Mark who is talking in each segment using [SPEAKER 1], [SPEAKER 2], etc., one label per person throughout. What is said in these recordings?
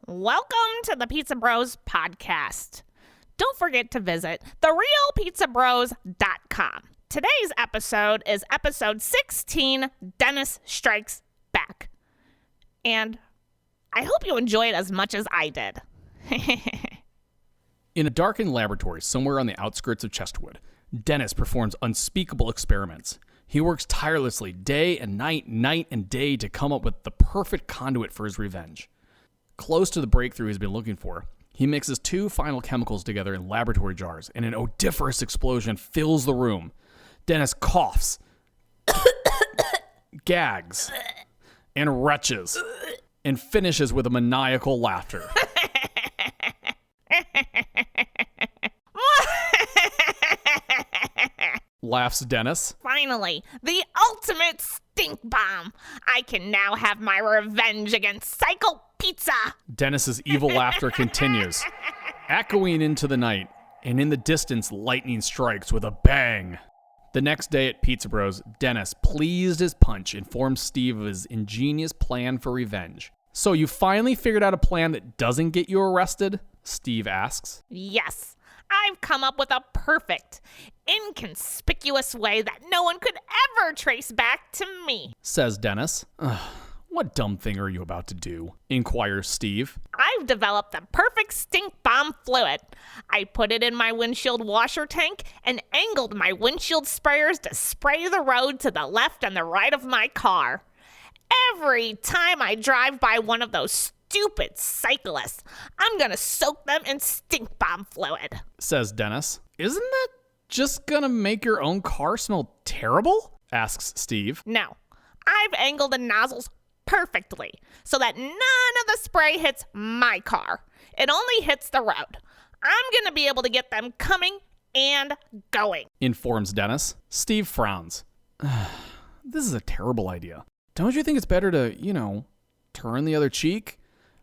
[SPEAKER 1] Welcome to the Pizza Bros podcast. Don't forget to visit therealpizzabros.com. Today's episode is episode 16, Dennis Strikes Back. And I hope you enjoy it as much as I did.
[SPEAKER 2] In a darkened laboratory somewhere on the outskirts of Chesterwood, Dennis performs unspeakable experiments. He works tirelessly day and night, night and day to come up with the perfect conduit for his revenge. Close to the breakthrough he's been looking for, he mixes two final chemicals together in laboratory jars, and an odoriferous explosion fills the room. Dennis coughs, gags, and retches, and finishes with a maniacal laughter. Laughs Dennis.
[SPEAKER 1] Finally, the ultimate stink bomb. I can now have my revenge against Cycle Pizza.
[SPEAKER 2] Dennis's evil laughter continues, echoing into the night, and in the distance, lightning strikes with a bang. The next day at Pizza Bros, Dennis, pleased as punch, informs Steve of his ingenious plan for revenge. So you finally figured out a plan that doesn't get you arrested? Steve asks.
[SPEAKER 1] Yes, I've come up with a perfect, inconspicuous way that no one could ever trace back to me,
[SPEAKER 2] says Dennis. What dumb thing are you about to do? Inquires Steve.
[SPEAKER 1] I've developed the perfect stink bomb fluid. I put it in my windshield washer tank and angled my windshield sprayers to spray the road to the left and the right of my car. Every time I drive by one of those stupid cyclists, I'm gonna soak them in stink bomb fluid,
[SPEAKER 2] says Dennis. Isn't that just gonna make your own car smell terrible? Asks Steve.
[SPEAKER 1] No, I've angled the nozzles perfectly so that none of the spray hits my car. It only hits the road. I'm gonna be able to get them coming and going, informs
[SPEAKER 2] Dennis. Steve frowns. This is a terrible idea. Don't you think it's better to, turn the other cheek?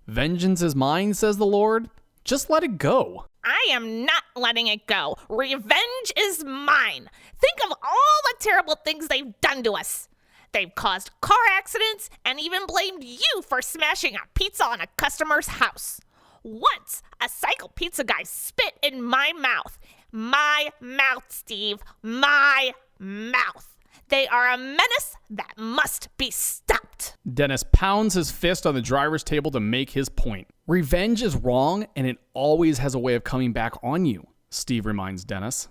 [SPEAKER 2] Vengeance is mine, says the Lord. Just let it go.
[SPEAKER 1] I am not letting it go. Revenge is mine. Think of all the terrible things they've done to us. They've caused car accidents and even blamed you for smashing a pizza on a customer's house. Once, a Cycle Pizza guy spit in my mouth. My mouth, Steve. My mouth. They are a menace that must be stopped.
[SPEAKER 2] Dennis pounds his fist on the driver's table to make his point. Revenge is wrong, and it always has a way of coming back on you, Steve reminds Dennis.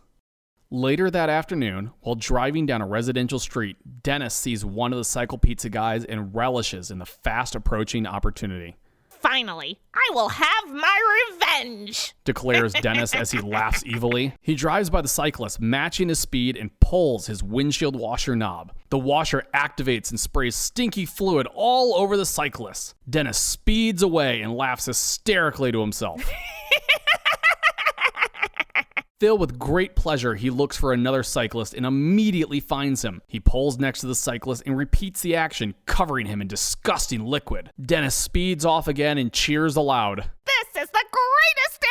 [SPEAKER 2] Later that afternoon, while driving down a residential street, Dennis sees one of the Cycle Pizza guys and relishes in the fast-approaching opportunity.
[SPEAKER 1] Finally, I will have my revenge,
[SPEAKER 2] declares Dennis as he laughs evilly. He drives by the cyclist, matching his speed, and pulls his windshield washer knob. The washer activates and sprays stinky fluid all over the cyclist. Dennis speeds away and laughs hysterically to himself. Filled with great pleasure, he looks for another cyclist and immediately finds him. He pulls next to the cyclist and repeats the action, covering him in disgusting liquid. Dennis speeds off again and cheers aloud.
[SPEAKER 1] This is the greatest day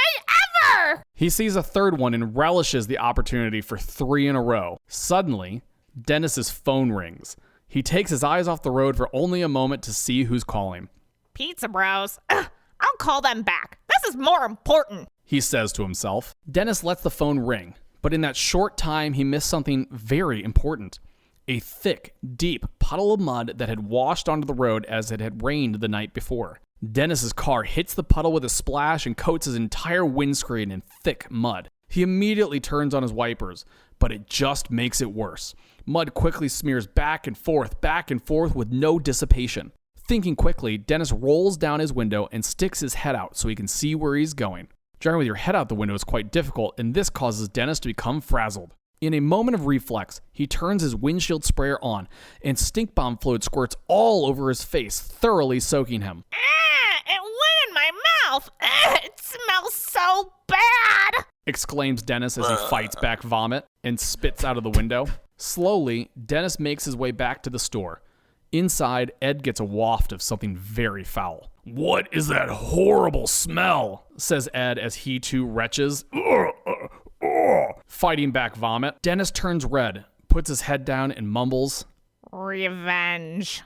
[SPEAKER 1] ever!
[SPEAKER 2] He sees a third one and relishes the opportunity for 3 in a row. Suddenly, Dennis's phone rings. He takes his eyes off the road for only a moment to see who's calling.
[SPEAKER 1] Pizza Bros. I'll call them back. This is more important,
[SPEAKER 2] he says to himself. Dennis lets the phone ring, but in that short time, he missed something very important. A thick, deep puddle of mud that had washed onto the road as it had rained the night before. Dennis's car hits the puddle with a splash and coats his entire windscreen in thick mud. He immediately turns on his wipers, but it just makes it worse. Mud quickly smears back and forth with no dissipation. Thinking quickly, Dennis rolls down his window and sticks his head out so he can see where he's going. Driving with your head out the window is quite difficult, and this causes Dennis to become frazzled. In a moment of reflex, he turns his windshield sprayer on, and stink bomb fluid squirts all over his face, thoroughly soaking him.
[SPEAKER 1] It went in my mouth. It smells so bad,
[SPEAKER 2] exclaims Dennis as he fights back vomit and spits out of the window. Slowly, Dennis makes his way back to the store. Inside, Ed gets a waft of something very foul. "What is that horrible smell?" says Ed as he too retches, fighting back vomit. Dennis turns red, puts his head down, and mumbles,
[SPEAKER 1] "Revenge."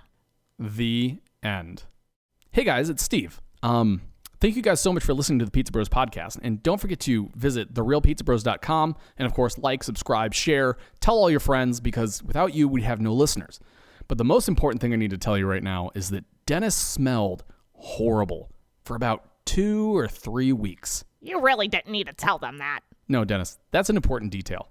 [SPEAKER 2] The end. Hey guys, it's Steve. Thank you guys so much for listening to the Pizza Bros podcast. And don't forget to visit therealpizzabros.com and, of course, like, subscribe, share, tell all your friends, because without you, we'd have no listeners. But the most important thing I need to tell you right now is that Dennis smelled horrible for about 2 or 3 weeks.
[SPEAKER 1] You really didn't need to tell them that.
[SPEAKER 2] No, Dennis, that's an important detail.